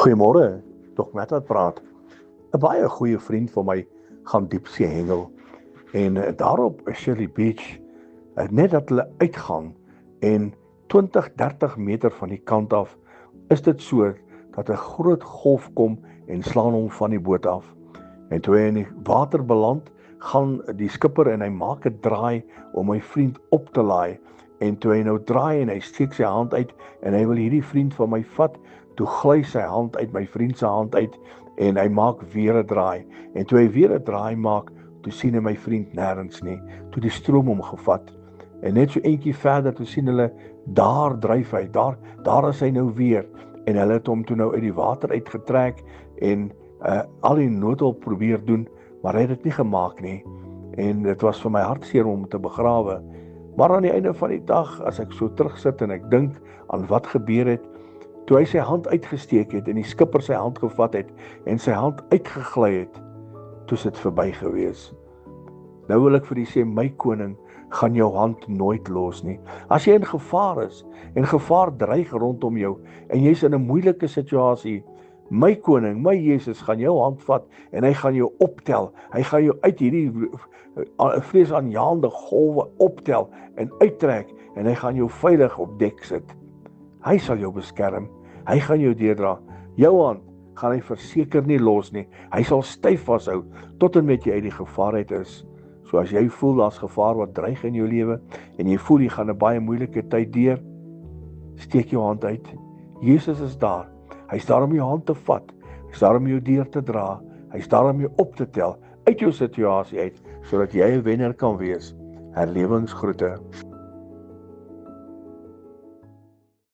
Goeiemôre, Dr. Matt wat praat. 'n Baie goeie vriend van my gaan diepsee hengel en daarop Shirley Beach, net dat hulle uitgaan en 20-30 meter van die kant af, is dit so dat 'n groot golf kom en slaan hom van die boot af. En toe hy in die water beland, gaan die skipper en hy maak 'n draai om my vriend op te laai. En toe hy nou draai en hy steek sy hand uit en hy wil hierdie vriend van my vat, toe gly sy hand uit my vriend se hand uit en hy maak weer 'n draai. En toe hy weer 'n draai maak, toe sien hy my vriend nêrens nie. Toe die stroom hom gevat. En net so eentjie verder, toe sien hulle, daar dryf hy, daar is hy nou weer. En hulle het hom toe nou uit die water uitgetrek en al die noodhulp probeer doen, maar hy het dit nie gemaak nie. En dit was vir my hartseer om te begrawe. Maar aan die einde van die dag, as ek so terugsit en ek dink aan wat gebeur het, toe hy sy hand uitgesteek het en die skipper sy hand gevat het en sy hand uitgegly het, toe is dit verby gewees. Nou wil ek vir die sê, my koning, gaan jou hand nooit los nie. As jy in gevaar is en gevaar dreig rondom jou en jy's in 'n moeilike situasie, my koning, my Jesus gaan jou hand vat en hy gaan jou optel. Hy gaan jou uit hierdie vreesaanjaende golwe optel en uittrek en hy gaan jou veilig op dek sit. Hy sal jou beskerm. Hy gaan jou deurdra. Jou hand gaan hy verseker nie los nie. Hy sal styf vashou tot en met jy uit die gevaar uit is. So as jy voel daar's gevaar wat dreig in jou lewe en jy voel jy gaan 'n baie moeilike tyd deur, steek jou hand uit. Jesus is daar. Hy's daar om jou hand te vat. Hy's daar om jou deur te dra. Hy's daar om jou op te tel uit jou situasie uit, sodat jy 'n wenner kan wees. Herlewingsgroete.